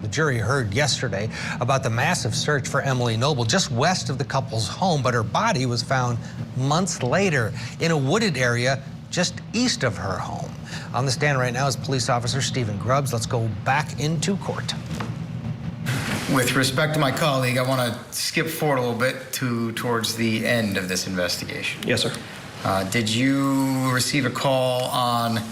The jury heard yesterday about the massive search for Emily Noble just west of the couple's home, but her body was found months later in a wooded area just east of her home. On the stand right now is police officer Steven Grubbs. Let's go back into court. With respect to my colleague, I want to skip forward a little bit towards the end of this investigation. Yes, sir. Did you receive a call on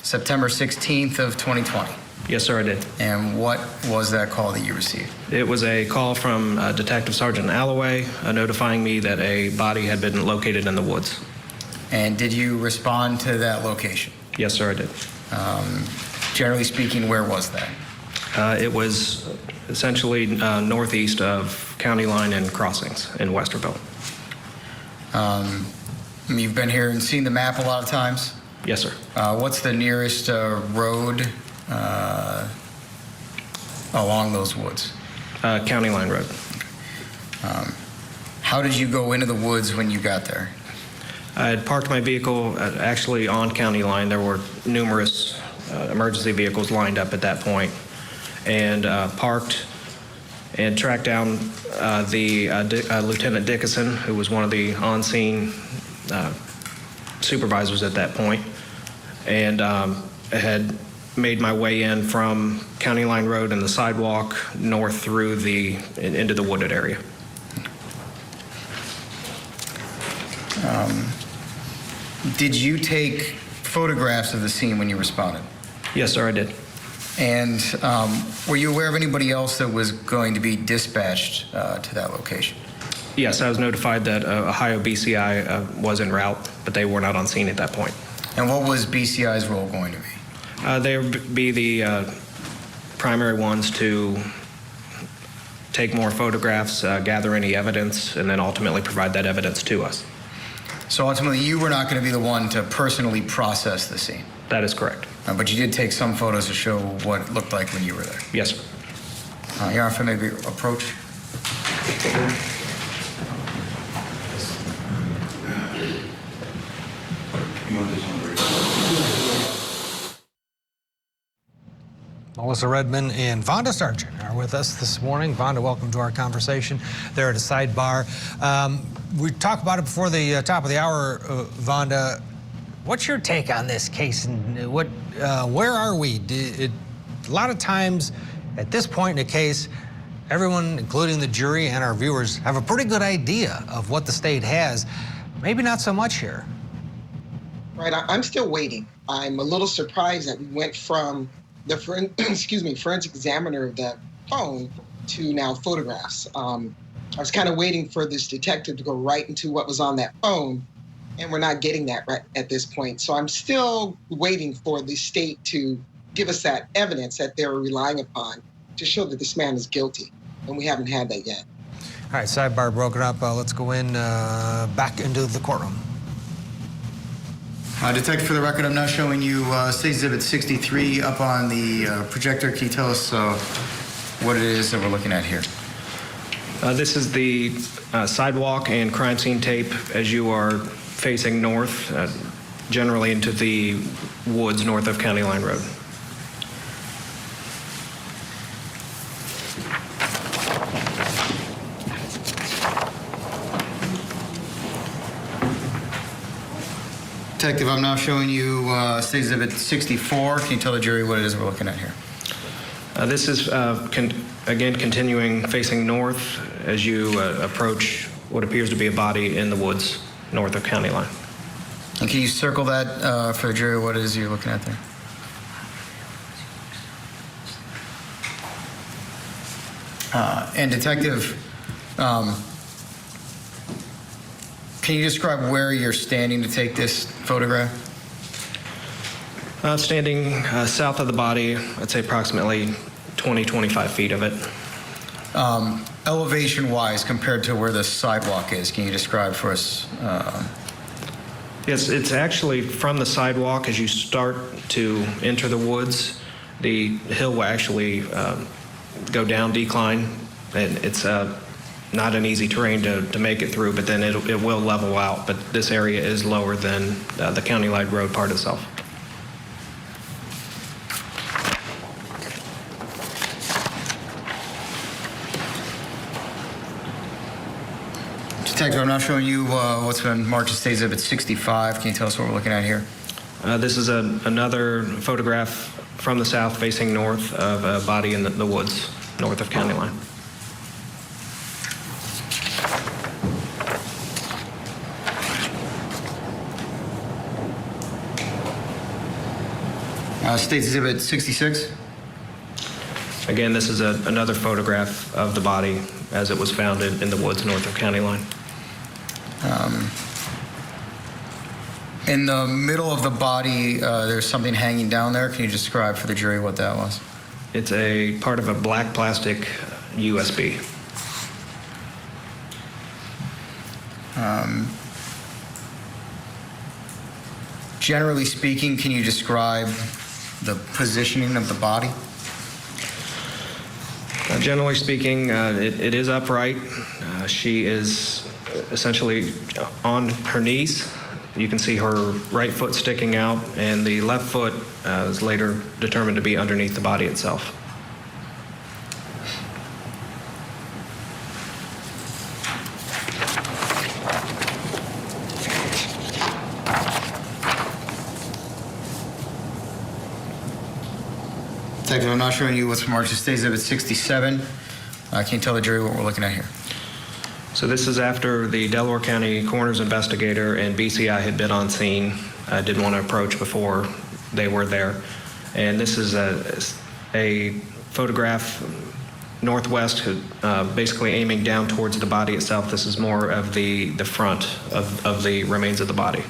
September 16th of 2020? Yes, sir, I did. And what was that call that you received? It was a call from Detective Sergeant Alloway notifying me that a body had been located in the woods. And did you respond to that location? Yes, sir, I did. Generally speaking, where was that? It was essentially northeast of County Line and Crossings in Westerville. You've been here and seen the map a lot of times? Yes, sir. What's the nearest road along those woods? County Line Road. How did you go into the woods when you got there? I had parked my vehicle actually on County Line. There were numerous emergency vehicles lined up at that point, and parked and tracked down Lieutenant Dickinson, who was one of the on-scene supervisors at that point, and had made my way in from County Line Road and the sidewalk north through into the wooded area. Did you take photographs of the scene when you responded? Yes, sir, I did. And were you aware of anybody else that was going to be dispatched to that location? Yes, I was notified that Ohio BCI was en route, but they were not on scene at that point. And what was BCI's role going to be? They would be the primary ones to take more photographs, gather any evidence, and then ultimately provide that evidence to us. So ultimately, you were not going to be the one to personally process the scene? That is correct. But you did take some photos to show what it looked like when you were there? Yes, sir. Your Honor, if I may approach. Melissa Redman and Vonda Sargent are with us this morning. Vonda, welcome to our conversation. They're at a sidebar. We talked about it before the top of the hour, Vonda. What's your take on this case, and where are we? A lot of times at this point in a case, everyone, including the jury and our viewers, have a pretty good idea of what the state has. Maybe not so much here. Right, I'm still waiting. I'm a little surprised that we went from the forensic examiner of that phone to now photographs. I was kind of waiting for this detective to go right into what was on that phone, and we're not getting that right at this point. So I'm still waiting for the state to give us that evidence that they're relying upon to show that this man is guilty, and we haven't had that yet. All right, sidebar broken up. Let's go in back into the courtroom. Detective, for the record, I'm now showing you State Exhibit 63 up on the projector. Can you tell us what it is that we're looking at here? This is the sidewalk and crime scene tape as you are facing north, generally into the woods north of County Line Road. Detective, I'm now showing you State Exhibit 64. Can you tell the jury what it is we're looking at here? This is, again, continuing facing north as you approach what appears to be a body in the woods north of County Line. And can you circle that for the jury, what it is you're looking at there? And Detective, can you describe where you're standing to take this photograph? Standing south of the body, I'd say approximately 20-25 feet of it. Elevation-wise, compared to where the sidewalk is, can you describe for us? Yes, it's actually from the sidewalk as you start to enter the woods. The hill will actually go down decline, and it's not an easy terrain to make it through, but then it will level out. But this area is lower than the County Line Road part itself. Detective, I'm now showing you what's been marked as State Exhibit 65. Can you tell us what we're looking at here? This is another photograph from the south facing north of a body in the woods north of county line. State Exhibit 66. Again, this is another photograph of the body as it was found in the woods north of county line. In the middle of the body, there's something hanging down there. Can you describe for the jury what that was? It's a part of a black plastic USB. Generally speaking, can you describe the positioning of the body? Generally speaking, it is upright. She is essentially on her knees. You can see her right foot sticking out, and the left foot is later determined to be underneath the body itself. Detective, I'm now showing you what's marked as State Exhibit 67. Can you tell the jury what we're looking at here? So this is after the Delaware County coroner's investigator and BCI had been on scene. Didn't want to approach before they were there. And this is a photograph northwest, basically aiming down towards the body itself. This is more of the front of the remains of the body.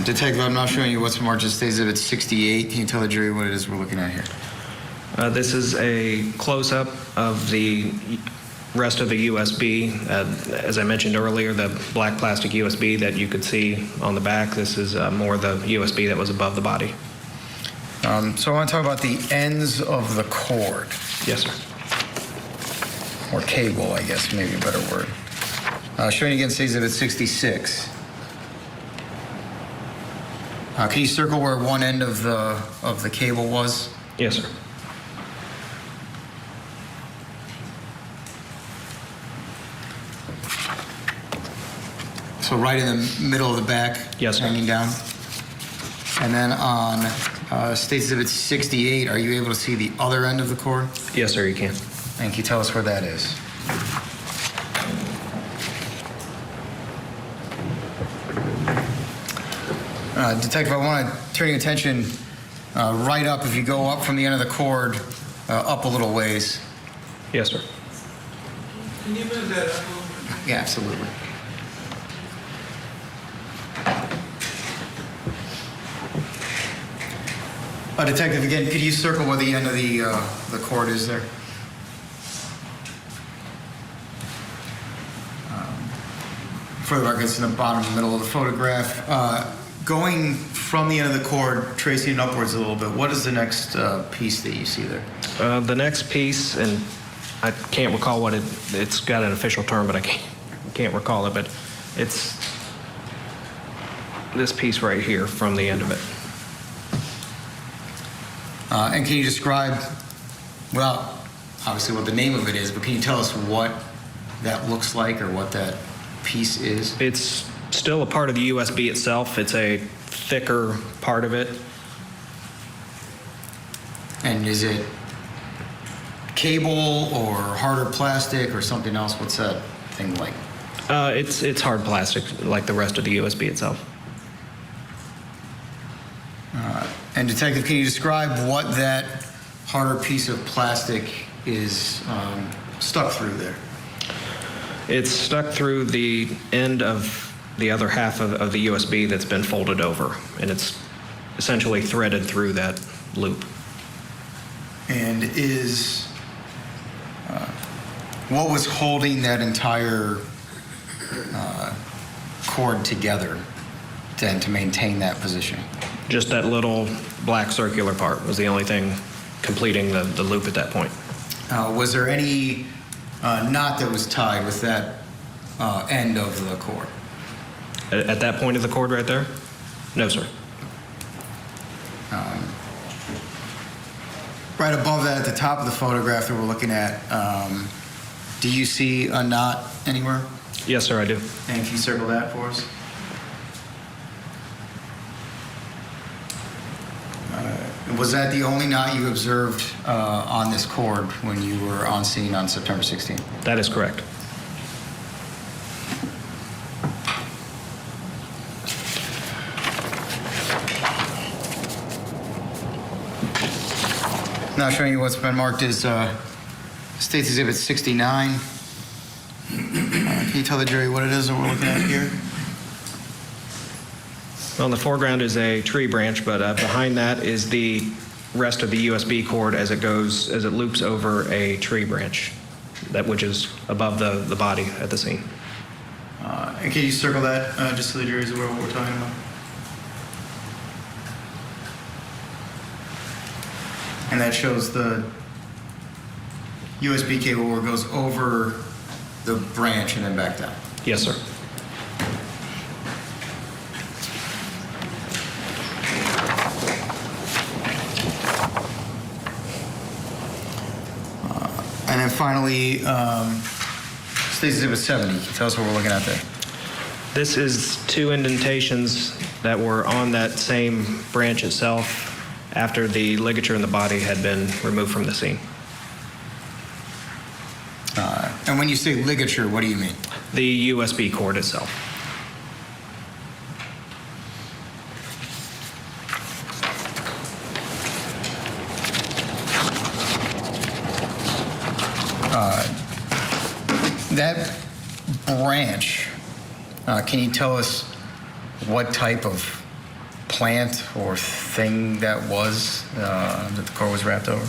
Detective, I'm now showing you what's marked as State Exhibit 68. Can you tell the jury what it is we're looking at here? This is a close-up of the rest of the USB. As I mentioned earlier, the black plastic USB that you could see on the back, this is more the USB that was above the body. So I want to talk about the ends of the cord. Yes, sir. Or cable, I guess, maybe a better word. Showing you again State Exhibit 66. Can you circle where one end of the cable was? Yes, sir. So right in the middle of the back, Yes, sir. hanging down. And then on State Exhibit 68, are you able to see the other end of the cord? Yes, sir, you can. And can you tell us where that is? Detective, I want to turn your attention right up. If you go up from the end of the cord, up a little ways. Yes, sir. Can you move that up a little bit? Yeah, absolutely. Detective, again, could you circle where the end of the cord is there? For the record, it's in the bottom middle of the photograph. Going from the end of the cord, tracing it upwards a little bit, what is the next piece that you see there? The next piece, and I can't recall what it's got an official term, but I can't recall it, but it's this piece right here from the end of it. And can you describe, well, obviously what the name of it is, but can you tell us what that looks like or what that piece is? It's still a part of the USB itself. It's a thicker part of it. And is it cable or harder plastic or something else? What's that thing like? It's hard plastic, like the rest of the USB itself. And Detective, can you describe what that harder piece of plastic is stuck through there? It's stuck through the end of the other half of the USB that's been folded over, and it's essentially threaded through that loop. And is what was holding that entire cord together then to maintain that position? Just that little black circular part was the only thing completing the loop at that point. Was there any knot that was tied with that end of the cord? At that point of the cord right there? No, sir. Right above that, at the top of the photograph that we're looking at, do you see a knot anywhere? Yes, sir, I do. And can you circle that for us? Was that the only knot you observed on this cord when you were on scene on September 16th? That is correct. Now showing you what's been marked as State's Exhibit 69. Can you tell the jury what it is that we're looking at here? Well, in the foreground is a tree branch, but behind that is the rest of the USB cord as it loops over a tree branch, which is above the body at the scene. And can you circle that just so the jury's aware of what we're talking about? And that shows the USB cable where it goes over the branch and then back down. Yes, sir. And then finally, State's Exhibit 70. Tell us what we're looking at there. This is two indentations that were on that same branch itself after the ligature in the body had been removed from the scene. And when you say ligature, what do you mean? The USB cord itself. That branch, can you tell us what type of plant or thing that was that the cord was wrapped over?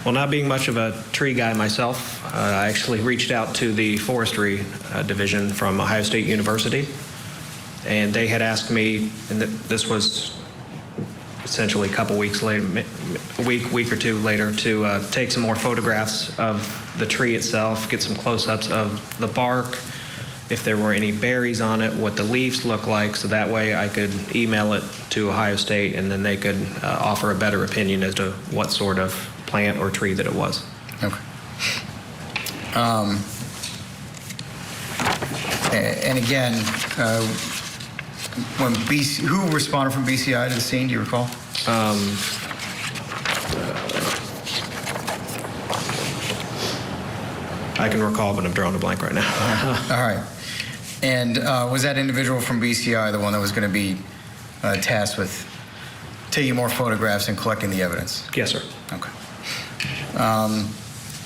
Well, not being much of a tree guy myself, I actually reached out to the forestry division from Ohio State University, and they had asked me, and this was essentially a couple weeks later, a week or two later, to take some more photographs of the tree itself, get some close-ups of the bark, if there were any berries on it, what the leaves look like, so that way I could email it to Ohio State and then they could offer a better opinion as to what sort of plant or tree that it was. Okay. And again, who responded from BCI to the scene, do you recall? I can recall, but I'm drawing a blank right now. All right. And was that individual from BCI the one that was going to be tasked with taking more photographs and collecting the evidence? Yes, sir. Okay. I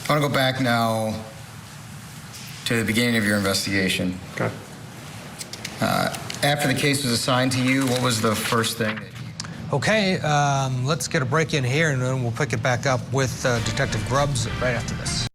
want to go back now to the beginning of your investigation. Okay. After the case was assigned to you, what was the first thing that you... Okay, let's get a break in here, and then we'll pick it back up with Detective Grubbs right after this.